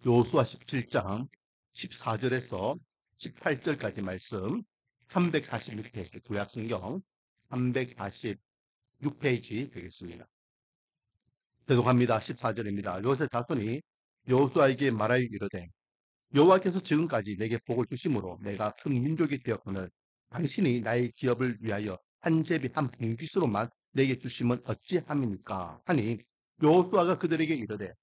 요수아 17장 14절에서 18절까지 말씀 346페이지 구약성경 346페이지 되겠습니다. 계속합니다. 14절입니다. 요셉 자손이 여호수아에게 말하여 이르되 여호와께서 지금까지 내게 복을 주심으로 내가 큰 민족이 되었거늘 당신이 나의 기업을 위하여 한 제비 한 봉깃으로만 내게 주심은 어찌함입니까? 하니 여호수아가 그들에게 이르되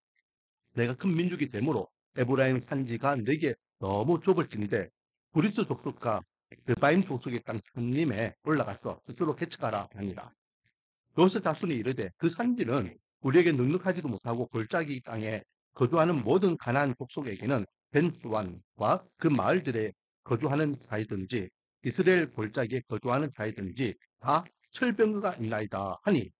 내가 큰 민족이 되므로 에브라임 산지가 내게 너무 좁을진데 브리스 족속과 르바임 족속의 땅 천림에 올라가서 스스로 개척하라 하니라. 요셉 자손이 이르되 그 산지는 우리에게 넉넉하지도 못하고 골짜기 땅에 거주하는 모든 가나안 족속에게는 벤스완과 그 마을들에 거주하는 자이든지 이스라엘 골짜기에 거주하는 자이든지 다 철병거가 있나이다 하니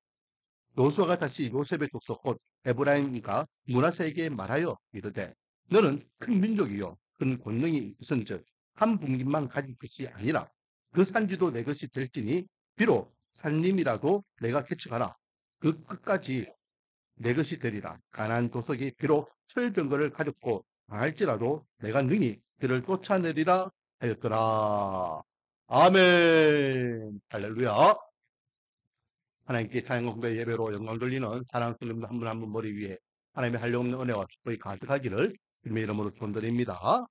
요수아가 다시 요셉의 족속 곧 에브라임과 므낫세에게 말하여 이르되 너는 큰 민족이요 큰 권능이 있은즉 한 분깃만 가질 것이 아니라 그 산지도 내 것이 될지니 비록 산림이라도 내가 개척하라 그 끝까지 내 것이 되리라. 가나안 도석이 비록 철병거를 가졌고 당할지라도 내가 능히 그를 쫓아내리라 하였더라. 아멘. 할렐루야. 하나님께 타인공부의 예배로 영광 돌리는 사랑하는 성도님들 한 분 한 분 머리 위에 하나님의 한량없는 은혜와 축복이 가득하기를 주님의 이름으로 축원드립니다.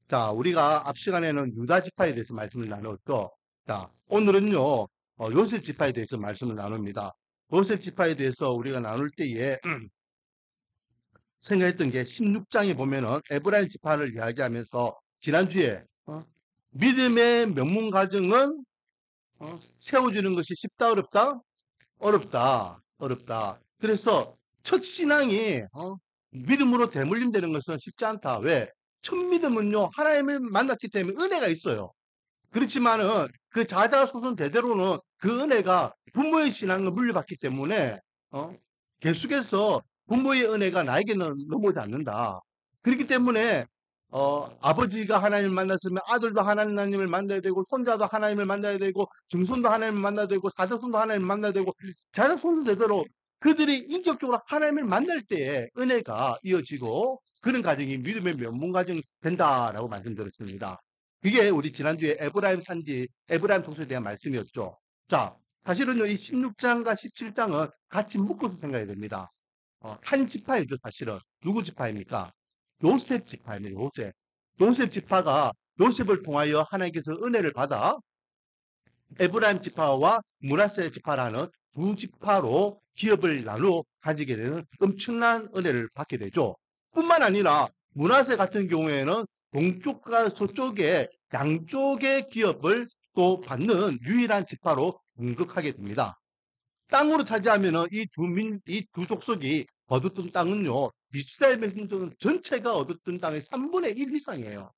자, 우리가 앞 시간에는 유다 지파에 대해서 말씀을 나눴죠. 자, 오늘은요 요셉 지파에 대해서 말씀을 나눕니다. 요셉 지파에 대해서 우리가 나눌 때에 생각했던 게 16장에 보면은 에브라임 지파를 이야기하면서 지난주에 믿음의 명문 가정은 세워주는 것이 쉽다 어렵다? 어렵다. 그래서 첫 신앙이 믿음으로 대물림되는 것은 쉽지 않다. 왜? 첫 믿음은요 하나님을 만났기 때문에 은혜가 있어요. 그렇지만은 그 자자손손 대대로는 그 은혜가 부모의 신앙을 물려받기 때문에 계속해서 부모의 은혜가 나에게는 넘어오지 않는다. 그렇기 때문에 아버지가 하나님을 만났으면 아들도 하나님을 만나야 되고 손자도 하나님을 만나야 되고 증손도 하나님을 만나야 되고 자자손도 하나님을 만나야 되고 자자손도 되도록 그들이 인격적으로 하나님을 만날 때에 은혜가 이어지고 그런 가정이 믿음의 면문 가정이 된다라고 말씀드렸습니다. 그게 우리 지난주에 에브라임 산지, 에브라임 족속에 대한 말씀이었죠. 자, 사실은요, 이 16장과 17장은 같이 묶어서 생각해야 됩니다. 한 지파이죠, 사실은. 누구 지파입니까? 요셉 지파입니다, 요셉. 요셉 지파가 요셉을 통하여 하나님께서 은혜를 받아 에브라임 지파와 므낫세 지파라는 두 지파로 기업을 나누어 가지게 되는 엄청난 은혜를 받게 되죠. 뿐만 아니라 므낫세 같은 경우에는 동쪽과 서쪽에 양쪽의 기업을 또 받는 유일한 지파로 등극하게 됩니다. 땅으로 차지하면 이 두 족속이 얻었던 땅은요, 이스라엘 백성들 전체가 얻었던 땅의 3분의 1 이상이에요.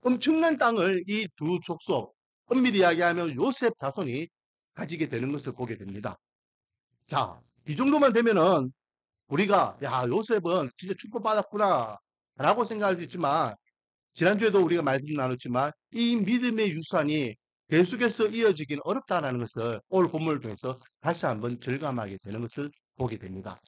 엄청난 땅을 이 두 족속, 엄밀히 이야기하면 요셉 자손이 가지게 되는 것을 보게 됩니다. 자, 이 정도만 되면은 우리가 야 요셉은 진짜 축복받았구나 라고 생각할 수 있지만 지난주에도 우리가 말씀 나눴지만 이 믿음의 유산이 계속해서 이어지기는 어렵다는 것을 오늘 본문을 통해서 다시 한번 절감하게 되는 것을 보게 됩니다.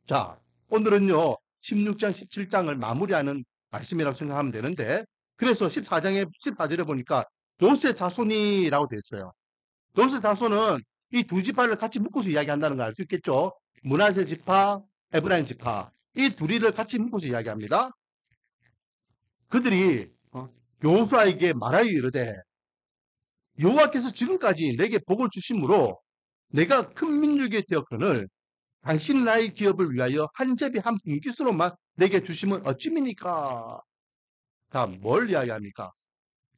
자, 오늘은요 16장 17장을 마무리하는 말씀이라고 생각하면 되는데 그래서 14장의 14절에 보니까 요셉 자손이라고 되어 있어요. 요셉 자손은 이 두 지파를 같이 묶어서 이야기한다는 걸 알 수 있겠죠. 므낫세 지파, 에브라임 지파 이 둘이를 같이 묶어서 이야기합니다. 그들이 여호수아에게 말하여 이르되 여호와께서 지금까지 내게 복을 주심으로 내가 큰 민족이 되었거늘 당신 나의 기업을 위하여 한 제비 한 분깃으로만 내게 주시면 어찌입니까? 자, 뭘 이야기합니까?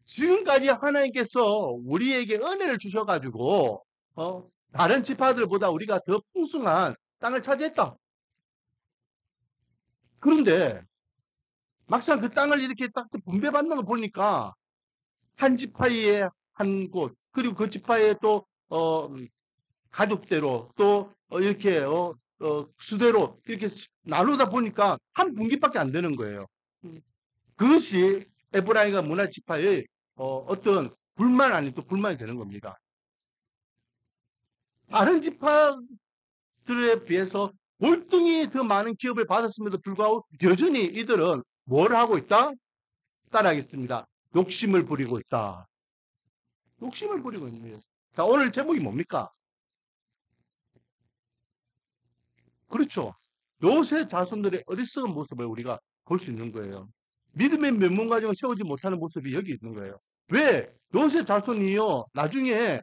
지금까지 하나님께서 우리에게 은혜를 주셔가지고 다른 지파들보다 우리가 더 풍성한 땅을 차지했다. 그런데 막상 그 땅을 이렇게 딱 분배받는 걸 보니까 한 지파에 한 곳, 그리고 그 지파에 또, 가족대로 또, 이렇게, 수대로 이렇게 나누다 보니까 한 분기밖에 안 되는 거예요. 그것이 에브라임과 문화 지파의, 어떤 불만 아닌 또 불만이 되는 겁니다. 다른 지파들에 비해서 월등히 더 많은 기업을 받았음에도 불구하고 여전히 이들은 뭘 하고 있다? 따라하겠습니다. 욕심을 부리고 있다. 욕심을 부리고 있는 거예요. 자, 오늘 제목이 뭡니까? 그렇죠. 요새 자손들의 어리석은 모습을 우리가 볼 수 있는 거예요. 믿음의 면문가정을 세우지 못하는 모습이 여기 있는 거예요. 왜? 요새 자손이요, 나중에,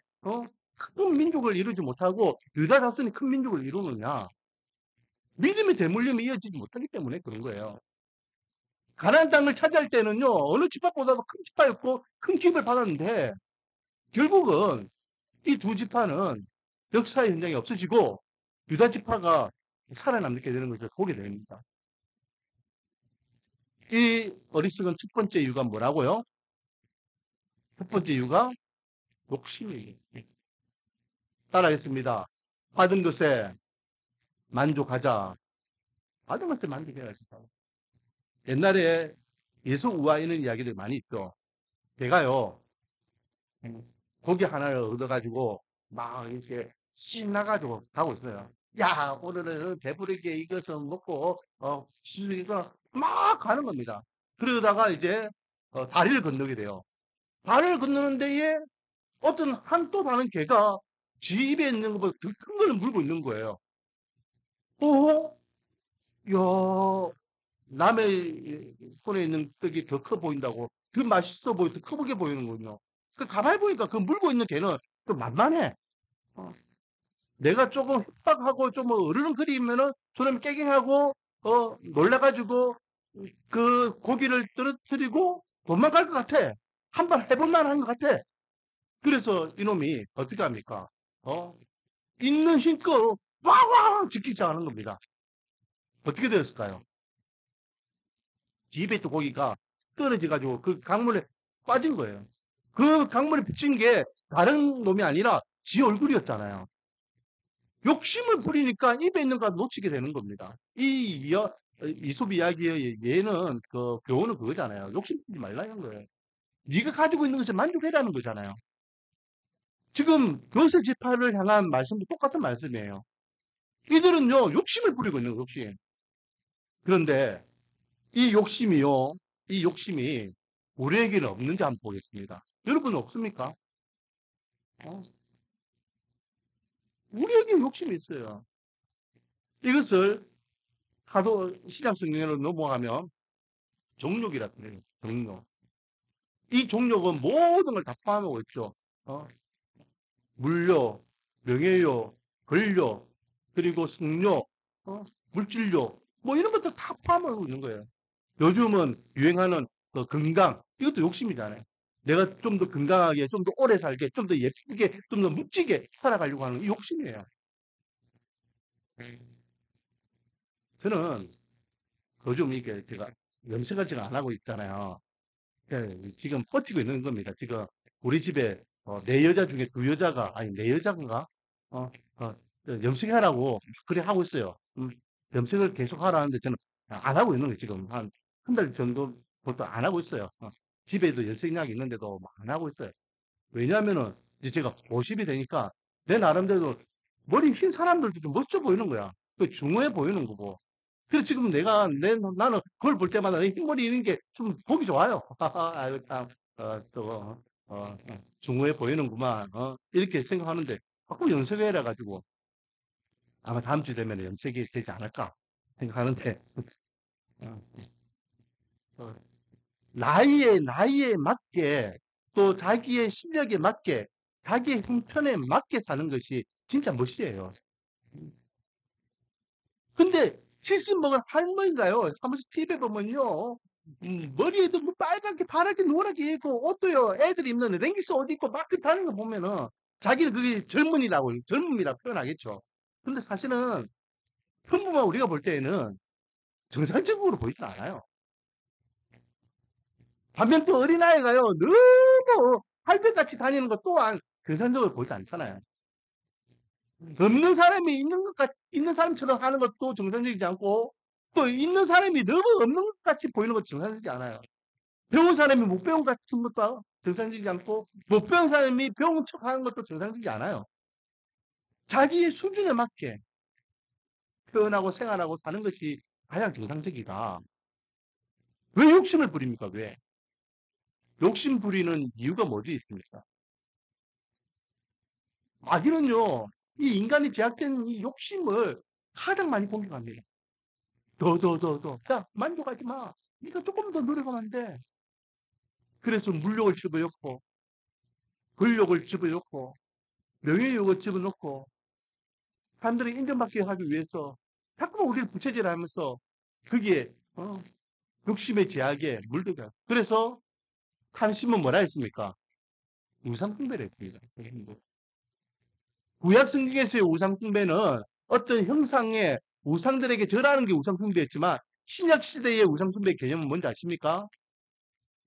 큰 민족을 이루지 못하고 유다 자손이 큰 민족을 이루느냐? 믿음의 대물림이 이어지지 못하기 때문에 그런 거예요. 가나안 땅을 차지할 때는요, 어느 지파보다도 큰 지파였고 큰 기업을 받았는데 결국은 이 두 지파는 역사의 현장이 없어지고 유다 지파가 살아남게 되는 것을 보게 됩니다. 이 어리석은 첫 번째 이유가 뭐라고요? 첫 번째 이유가 욕심이에요. 따라하겠습니다. 받은 것에 만족하자. 받은 것에 만족해야지. 옛날에 예수 우화이는 이야기들이 많이 있죠. 내가요, 고기 하나를 얻어가지고 막 이렇게 신나가지고 가고 있어요. 야, 오늘은 배부르게 이것을 먹고, 이거 막 가는 겁니다. 그러다가 이제, 다리를 건너게 돼요. 다리를 건너는 데에 어떤 또 다른 개가 지 입에 있는 것보다 더 큰 걸 물고 있는 거예요. 어? 야, 남의 손에 있는 떡이 더 커 보인다고. 더 맛있어 더 커 보게 보이는군요. 가만히 보니까 그 물고 있는 개는 좀 만만해. 어, 내가 조금 협박하고 좀 어르렁거리면은 저놈 깨갱하고, 놀라가지고 그 고기를 떨어뜨리고 도망갈 것 같아. 한번 해볼 만한 것 같아. 그래서 이놈이 어떻게 합니까? 어? 있는 힘껏 와와 지키기 시작하는 겁니다. 어떻게 되었을까요? 집에 있던 고기가 떨어져가지고 그 강물에 빠진 거예요. 그 강물에 비친 게 다른 놈이 아니라 지 얼굴이었잖아요. 욕심을 부리니까 입에 있는 거 놓치게 되는 겁니다. 이솝 이야기의 얘는 그 교훈은 그거잖아요. 욕심 부리지 말라는 거예요. 네가 가지고 있는 것에 만족해라는 거잖아요. 지금 요새 지파를 향한 말씀도 똑같은 말씀이에요. 이들은요 욕심을 부리고 있는 거예요. 욕심. 그런데 이 욕심이요, 이 욕심이 우리에게는 없는지 한번 보겠습니다. 여러분 없습니까? 어? 우리에게 욕심이 있어요. 이것을 하도 신약 성경으로 넘어가면 정욕이라 그래요. 정욕. 이 정욕은 모든 걸 다 포함하고 있죠. 어? 물욕, 명예욕, 권력, 그리고 성욕, 물질욕, 뭐 이런 것들 다 포함하고 있는 거예요. 요즘은 유행하는 그 건강, 이것도 욕심이잖아요. 내가 좀 더 건강하게, 좀 더 오래 살게, 좀 더 예쁘게, 좀 더 멋지게 살아가려고 하는 이 욕심이에요. 저는 요즘 이게 제가 염색을 지금 안 하고 있잖아요. 지금 버티고 있는 겁니다. 지금 우리 집에 네 여자 중에 두 여자가, 아니 네 여자인가? 어, 어, 염색하라고 그래 하고 있어요. 염색을 계속 하라는데 저는 안 하고 있는 거예요. 지금 한 달 정도부터 안 하고 있어요. 집에도 염색약이 있는데도 안 하고 있어요. 왜냐하면은 이제 제가 50이 되니까 내 나름대로 머리 흰 사람들도 좀 멋져 보이는 거야. 그 중후해 보이는 거고. 그래서 지금 나는 그걸 볼 때마다 흰머리 있는 게 좀 보기 좋아요. 아유, 참, 중후해 보이는구만. 이렇게 생각하는데, 자꾸 염색을 해가지고, 아마 다음 주 되면 염색이 되지 않을까 생각하는데, 어, 어, 나이에 맞게, 또 자기의 실력에 맞게, 자기의 형편에 맞게 사는 것이 진짜 멋이에요. 근데 70 먹은 할머니가요. 한 번씩 TV에 보면요. 머리에도 뭐 빨갛게 파랗게 노랗게 있고 옷도요. 애들 입는 랭기스 옷 입고 막 다니는 거 보면은 자기는 그게 젊음이라고 표현하겠죠. 근데 사실은 평범한 우리가 볼 때에는 정상적으로 보이지 않아요. 반면 또 어린아이가요, 너무 할배같이 다니는 것 또한 정상적으로 보이지 않잖아요. 없는 사람이 있는 사람처럼 하는 것도 정상적이지 않고, 또 있는 사람이 너무 없는 것 같이 보이는 것도 정상적이지 않아요. 배운 사람이 못 배운 것 같은 것도 정상적이지 않고, 못 배운 사람이 배운 척 하는 것도 정상적이지 않아요. 자기 수준에 맞게 표현하고 생활하고 사는 것이 가장 정상적이다. 왜 욕심을 부립니까? 왜? 욕심 부리는 이유가 뭐지 있습니까? 마귀는요, 이 인간이 제약된 이 욕심을 가장 많이 공격합니다. 더. 자, 만족하지 마. 네가 조금 더 노력하면 안 돼. 그래서 물욕을 집어넣고, 권력을 집어넣고, 명예욕을 집어넣고, 사람들이 인정받게 하기 위해서 자꾸 우리를 부채질하면서 거기에 욕심의 제약에 물들어요. 그래서 한심은 뭐라 했습니까? 우상숭배를 했습니다. 구약 성경에서의 우상숭배는 어떤 형상의 우상들에게 절하는 게 우상숭배였지만 신약 시대의 우상숭배 개념은 뭔지 아십니까?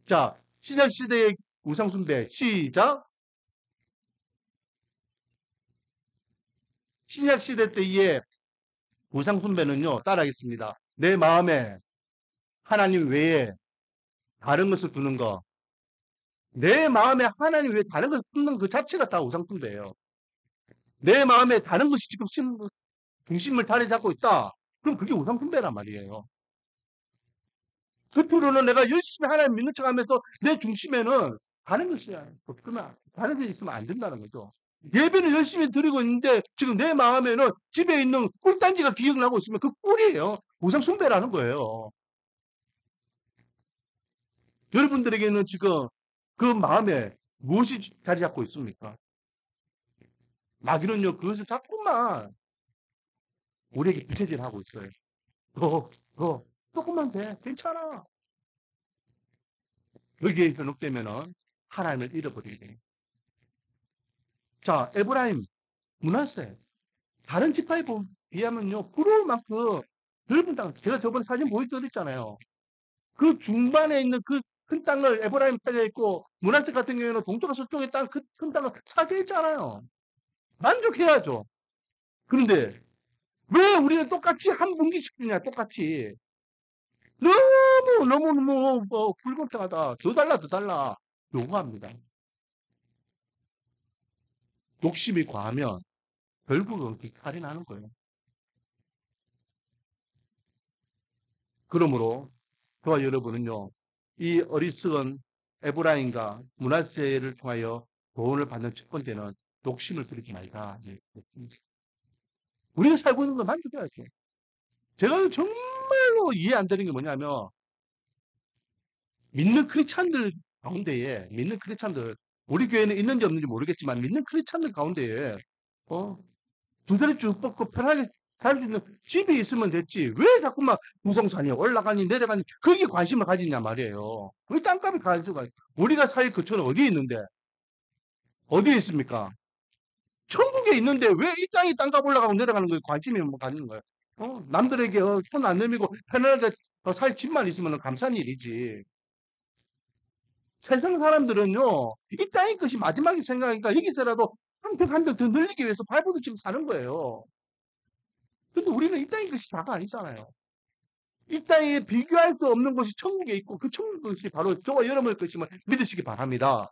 자, 신약 시대의 우상숭배 시작. 신약 시대 때의 우상숭배는요, 따라하겠습니다. 내 마음에 하나님 외에 다른 것을 두는 거. 내 마음에 하나님 외에 다른 것을 두는 그 자체가 다 우상숭배예요. 내 마음에 다른 것이 지금 중심을 자리 잡고 있다. 그럼 그게 우상숭배란 말이에요. 겉으로는 내가 열심히 하나님 믿는 척 하면서 내 중심에는 다른 것이 없구나. 다른 게 있으면 안 된다는 거죠. 예배를 열심히 드리고 있는데 지금 내 마음에는 집에 있는 꿀단지가 기억나고 있으면 그 꿀이에요. 우상숭배라는 거예요. 여러분들에게는 지금 그 마음에 무엇이 자리 잡고 있습니까? 마귀는요, 그것을 자꾸만 우리에게 부채질하고 있어요. 더, 조금만 돼. 괜찮아. 여기에 현혹되면은 하나님을 잃어버리게 돼요. 자, 에브라임, 므낫세. 다른 지파에 비하면요, 부러울 만큼 넓은 땅, 제가 저번에 사진 보여드렸잖아요. 그 중반에 있는 그 큰 땅을 에브라임 차지했고, 므낫세 같은 경우에는 동쪽과 서쪽의 땅, 그 큰 땅을 차지했잖아요. 만족해야죠. 그런데 왜 우리는 똑같이 한 분기씩 주냐, 똑같이. 너무, 불공평하다. 더 달라. 요구합니다. 욕심이 과하면 결국은 비탈이 나는 거예요. 그러므로 저와 여러분은요, 이 어리석은 에브라임과 므낫세를 통하여 도움을 받는 첫 번째는 욕심을 부리지 말자. 우리가 살고 있는 건 만족해야죠. 제가 정말로 이해 안 되는 게 뭐냐면 믿는 크리스찬들 가운데에 믿는 크리스찬들 우리 교회는 있는지 없는지 모르겠지만 믿는 크리스찬들 가운데에 어, 두 다리 쭉 뻗고 편하게 살 수 있는 집이 있으면 됐지. 왜 자꾸만 부동산이 올라가니 내려가니 거기에 관심을 가지냐 말이에요. 우리 땅값이 가지고 우리가 살 그처는 어디에 있는데 어디에 있습니까? 천국에 있는데 왜 이 땅이 땅값 올라가고 내려가는 거에 관심이 뭐 가지는 거예요? 남들에게 손 안 내밀고 편하게 살 집만 있으면 감사한 일이지. 세상 사람들은요, 이 땅의 것이 마지막에 생각하니까 여기서라도 한 벽 한 벽 더 늘리기 위해서 발버둥 사는 거예요. 근데 우리는 이 땅의 것이 다가 아니잖아요. 이 땅에 비교할 수 없는 것이 천국에 있고 그 천국 것이 바로 저와 여러분의 것임을 믿으시기 바랍니다.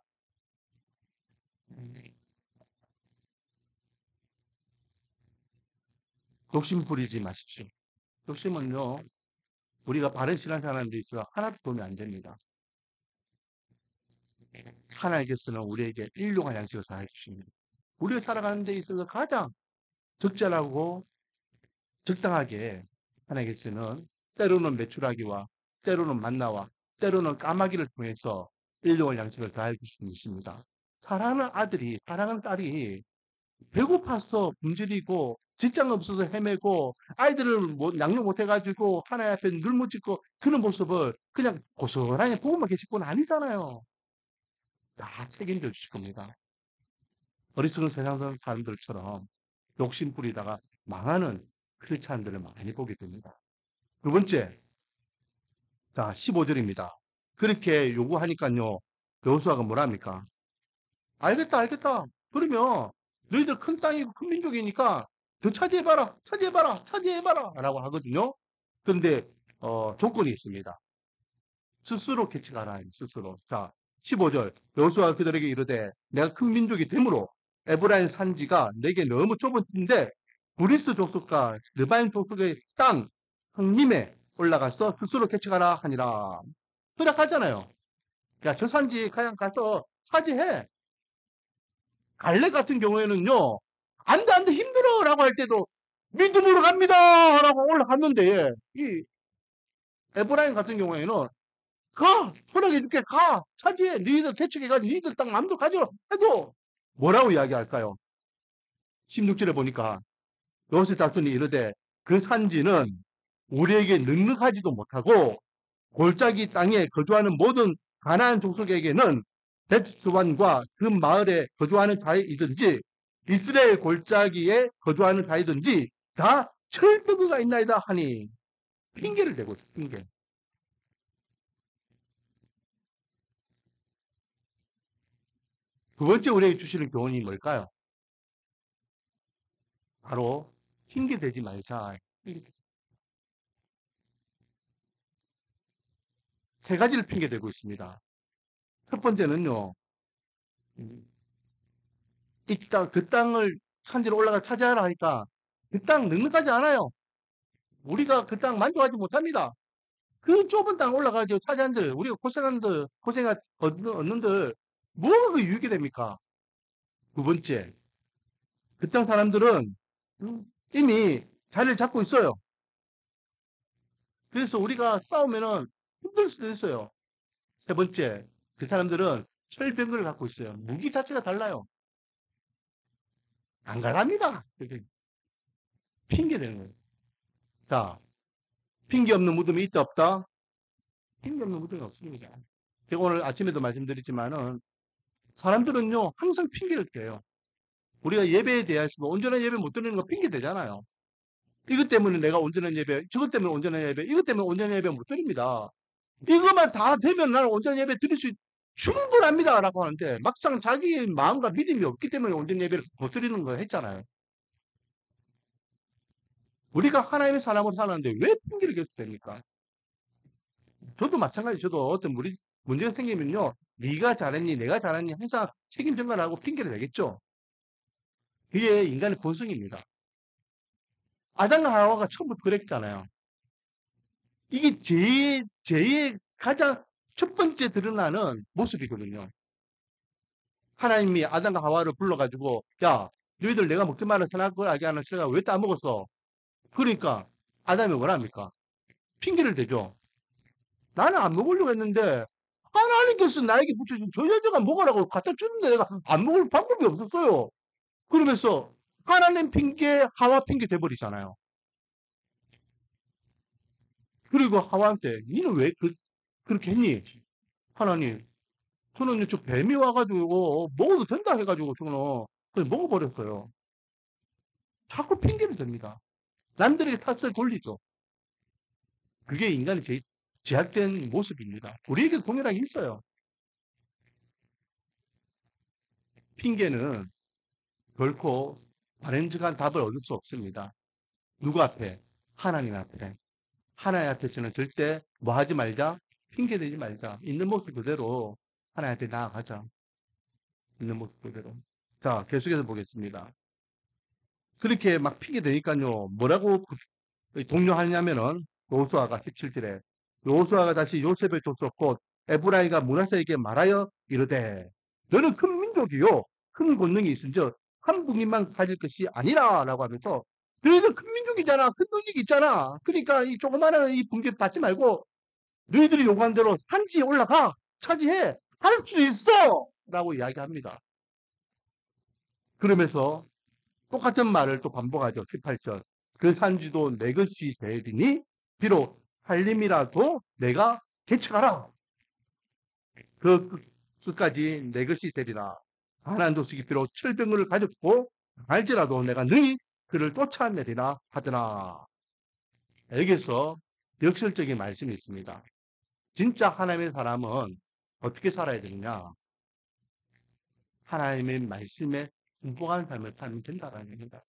욕심 부리지 마십시오. 욕심은요, 우리가 바른 신앙생활하는 데 있어서 하나도 도움이 안 됩니다. 하나님께서는 우리에게 일용할 양식을 사해 주십니다. 우리가 살아가는 데 있어서 가장 적절하고 적당하게 하나님께서는 때로는 메추라기와 때로는 만나와 때로는 까마귀를 통해서 일용할 양식을 다해 주시는 것입니다. 사랑하는 아들이, 사랑하는 딸이 배고파서 굶주리고 직장 없어서 헤매고 아이들을 양육 못해가지고 하나님 앞에 눌무짓고 그런 모습을 그냥 고스란히 보고만 계실 분 아니잖아요. 다 책임져 주실 겁니다. 어리석은 세상 사람들처럼 욕심 부리다가 망하는 크리스찬들을 많이 보게 됩니다. 두 번째, 자, 15절입니다. 그렇게 요구하니까요. 여호수아가 뭐랍니까? 알겠다, 알겠다. 그러면 너희들 큰 땅이고 큰 민족이니까 더 차지해봐라, 차지해봐라, 차지해봐라 라고 하거든요. 그런데 조건이 있습니다. 스스로 개척하라, 스스로. 자, 15절. 여호수아가 그들에게 이르되 내가 큰 민족이 되므로 에브라임 산지가 내게 너무 좁은 데인데 브리스 족속과 르바임 족속의 땅 형림에 올라가서 스스로 개척하라 하니라. 허락하잖아요. 야, 저 산지 그냥 가서 차지해. 갈렙 같은 경우에는요, 안 돼, 안 돼, 힘들어! 라고 할 때도 믿음으로 갑니다! 라고 올라갔는데, 이 에브라임 같은 경우에는 가! 허락해줄게, 가! 차지해! 니들 개척해가지고 니들 땅 마음대로 가져! 해도 뭐라고 이야기할까요? 16절에 보니까 여호수 자손이 이르되 그 산지는 우리에게 넉넉하지도 못하고 골짜기 땅에 거주하는 모든 가나안 족속에게는 벳수반과 그 마을에 거주하는 자이든지 이스라엘 골짜기에 거주하는 자이든지 다 철도가 있나이다 하니 핑계를 대고 있어요. 핑계. 두 번째 우리에게 주시는 교훈이 뭘까요? 바로 핑계 대지 말자. 세 가지를 핑계 대고 있습니다. 첫 번째는요. 그 땅을 산지로 올라가 차지하라 하니까 그 땅 넉넉하지 않아요. 우리가 그 땅 만족하지 못합니다. 그 좁은 땅 올라가지고 차지한들, 우리가 고생한들, 얻는들, 뭐가 그 유익이 됩니까? 두 번째, 그 땅 사람들은 이미 자리를 잡고 있어요. 그래서 우리가 싸우면은 힘들 수도 있어요. 세 번째, 그 사람들은 철병을 갖고 있어요. 무기 자체가 달라요. 안 갈랍니다. 핑계 대는 거예요. 자, 핑계 없는 무덤이 있다 없다? 핑계 없는 무덤이 없습니다. 제가 오늘 아침에도 말씀드렸지만은 사람들은요 항상 핑계를 대요. 우리가 예배에 대해서도 온전한 예배 못 드리는 거 핑계 대잖아요. 이것 때문에 내가 온전한 예배, 저것 때문에 온전한 예배, 이것 때문에 온전한 예배 못 드립니다. 이것만 다 되면 나는 온전한 예배 드릴 수 충분합니다. 라고 하는데 막상 자기의 마음과 믿음이 없기 때문에 온전한 예배를 못 드리는 거 했잖아요. 우리가 하나님의 사람으로 사는데 왜 핑계를 계속 댑니까? 저도 마찬가지. 저도 어떤 문제가 생기면요. 네가 잘했니, 내가 잘했니 항상 책임 전가하고 핑계를 내겠죠. 그게 인간의 본성입니다. 아담과 하와가 처음부터 그랬잖아요. 이게 죄의 가장 첫 번째 드러나는 모습이거든요. 하나님이 아담과 하와를 불러가지고, 야, 너희들 내가 먹지 말라 선악 걸 알게 하는 새가 왜 따먹었어? 그러니까 아담이 뭐랍니까? 핑계를 대죠. 나는 안 먹으려고 했는데 하나님께서 나에게 붙여준 저 여자가 먹으라고 갖다 주는데 내가 안 먹을 방법이 없었어요. 그러면서 하나님 핑계, 하와 핑계 돼버리잖아요. 그리고 하와한테 니는 왜 그렇게 했니? 하나님, 저는 저 뱀이 와가지고 먹어도 된다 해가지고 저는 그냥 먹어버렸어요. 자꾸 핑계를 댑니다. 남들에게 탓을 돌리죠. 그게 인간의 제약된 모습입니다. 우리에게도 동일하게 있어요. 핑계는 결코 바람직한 답을 얻을 수 없습니다. 누구 앞에? 하나님 앞에. 하나님 앞에서는 절대 뭐 하지 말자? 핑계 대지 말자. 있는 모습 그대로 하나님한테 나아가자. 있는 모습 그대로. 자, 계속해서 보겠습니다. 그렇게 막 핑계 대니까요. 뭐라고 동료하냐면은 요수아가 17절에 요수아가 다시 요셉의 족속 곧 에브라이가 문하세에게 말하여 이르되 너는 큰 민족이요 큰 권능이 있은즉 한 국민만 가질 것이 아니라 라고 하면서 너희들 큰 민족이잖아 큰 민족이 있잖아 그러니까 이 조그마한 이 분계 받지 말고 너희들이 요구한 대로 산지에 올라가 차지해 할 수 있어 라고 이야기합니다. 그러면서 똑같은 말을 또 반복하죠. 18절. 그 산지도 내 것이 되리니 비록 살림이라도 내가 개척하라. 그 끝까지 내 것이 되리라. 가나안 족속이 비록 철병을 가졌고 알지라도 내가 너희 그를 쫓아내리라 하더라. 여기서 역설적인 말씀이 있습니다. 진짜 하나님의 사람은 어떻게 살아야 되느냐? 하나님의 말씀에 순종하는 삶을 살면 된다라는 얘기입니다.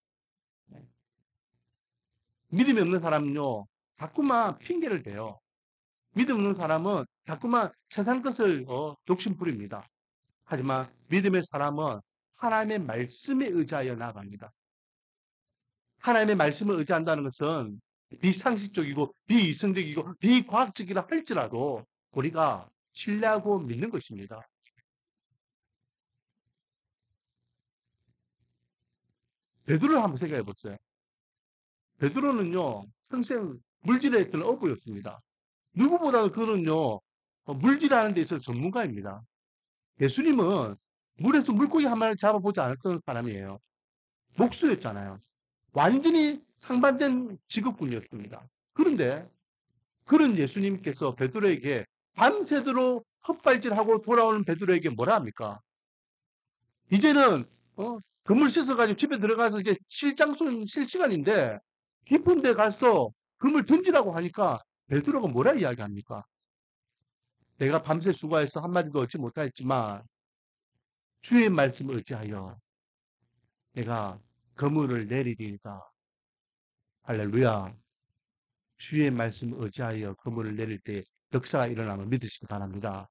믿음이 없는 사람은요, 자꾸만 핑계를 대요. 믿음 없는 사람은 자꾸만 세상 것을 욕심 부립니다. 하지만 믿음의 사람은 하나님의 말씀에 의지하여 나아갑니다. 하나님의 말씀을 의지한다는 것은 비상식적이고 비이성적이고 비과학적이라 할지라도 우리가 신뢰하고 믿는 것입니다. 베드로를 한번 생각해 보세요. 베드로는요, 평생 물질에 있던 어부였습니다. 누구보다도 그는요, 물질하는 데 있어서 전문가입니다. 예수님은 물에서 물고기 한 마리 잡아보지 않았던 사람이에요. 목수였잖아요. 완전히 상반된 직업군이었습니다. 그런데 그런 예수님께서 베드로에게 밤새도록 헛발질하고 돌아오는 베드로에게 뭐라 합니까? 이제는 그물 씻어가지고 집에 들어가서 이제 쉴 시간인데 깊은 데 가서 그물 던지라고 하니까 베드로가 뭐라 이야기합니까? 내가 밤새 수고해서 한마디도 얻지 못하였지만 주의 말씀을 의지하여 내가 그물을 내리리이다. 할렐루야. 주의 말씀을 의지하여 그물을 내릴 때 역사가 일어나면 믿으시기 바랍니다.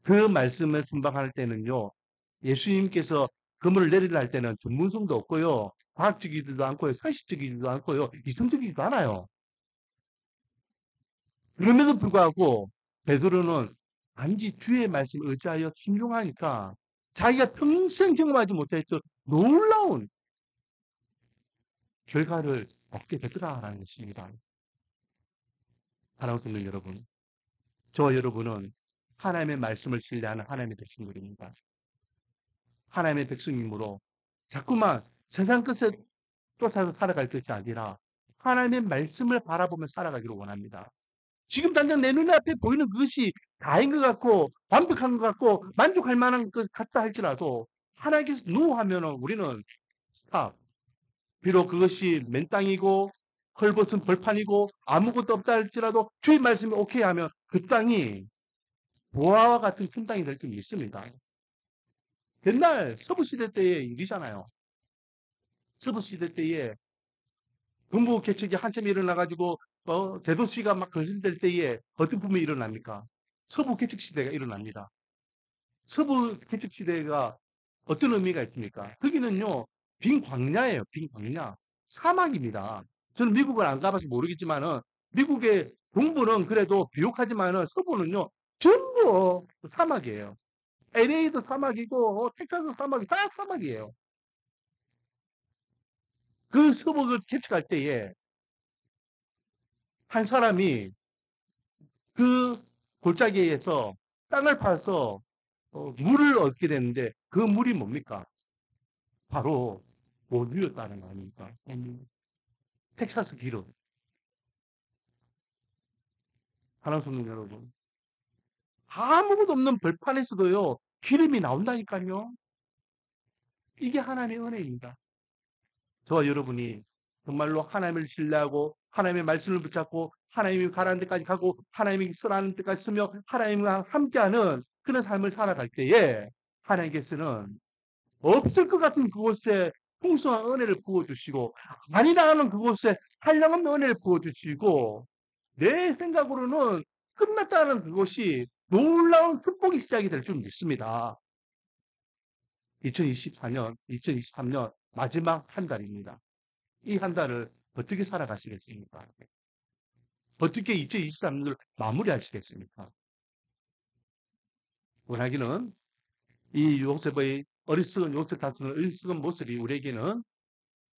그 말씀을 순박할 때는요, 예수님께서 그물을 내리려 할 때는 전문성도 없고요, 과학적이지도 않고요, 상식적이지도 않고요, 이성적이지도 않아요. 그럼에도 불구하고 베드로는 단지 주의 말씀을 의지하여 순종하니까 자기가 평생 경험하지 못했던 놀라운 결과를 얻게 되더라라는 것입니다. 사랑하는 성도 여러분, 저와 여러분은 하나님의 말씀을 신뢰하는 하나님의 백성들입니다. 하나님의 백성이므로 자꾸만 세상 것에 쫓아서 살아갈 것이 아니라 하나님의 말씀을 바라보며 살아가기를 원합니다. 지금 당장 내 눈앞에 보이는 그것이 다인 것 같고 완벽한 것 같고 만족할 만한 것 같다 할지라도 하나님께서 노하면 우리는 스탑. 비록 그것이 맨 땅이고 헐벗은 벌판이고 아무것도 없다 할지라도 주의 말씀이 오케이 하면 그 땅이 보아와 같은 큰 땅이 될 줄 믿습니다. 옛날 서부시대 때의 일이잖아요. 서부시대 때에 군부 개척이 한참 일어나가지고 대도시가 막 건설될 때에 어떤 부분이 일어납니까? 서부 개척 시대가 일어납니다. 서부 개척 시대가 어떤 의미가 있습니까? 거기는요, 빈 광야예요. 빈 광야. 사막입니다. 저는 미국을 안 가봐서 모르겠지만은 미국의 동부는 그래도 비옥하지만은 서부는요, 전부 사막이에요. LA도 사막이고 텍사스 사막이 다 사막이에요. 그 서부를 개척할 때에 한 사람이 그 골짜기에서 땅을 파서 물을 얻게 되는데 그 물이 뭡니까? 바로 원유였다는 거 아닙니까? 텍사스 기름. 사랑하는 성도 여러분. 아무것도 없는 벌판에서도요, 기름이 나온다니까요. 이게 하나님의 은혜입니다. 저와 여러분이 정말로 하나님을 신뢰하고 하나님의 말씀을 붙잡고 하나님이 가라는 데까지 가고 하나님이 서라는 데까지 서며 하나님과 함께하는 그런 삶을 살아갈 때에 하나님께서는 없을 것 같은 그곳에 풍성한 은혜를 부어주시고 아니라 하는 그곳에 한량없는 은혜를 부어주시고 내 생각으로는 끝났다는 그것이 놀라운 축복이 시작이 될 줄 믿습니다. 2024년, 2023년 마지막 한 달입니다. 이 한 달을 어떻게 살아가시겠습니까? 어떻게 2023년을 마무리하시겠습니까? 원하기는 이 요셉의 어리석은 요셉 다투는 어리석은 모습이 우리에게는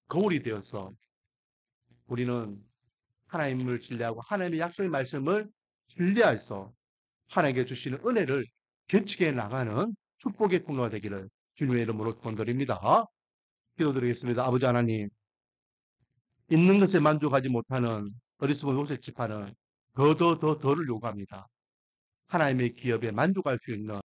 거울이 되어서 우리는 하나님을 신뢰하고 하나님의 약속의 말씀을 신뢰해서 하나님께 주시는 은혜를 개척해 나가는 축복의 통로가 되기를 주님의 이름으로 권드립니다. 기도드리겠습니다. 아버지 하나님, 있는 것에 만족하지 못하는 어리석은 요셉 지파는 더를 요구합니다. 하나님의 기업에 만족할 수 있는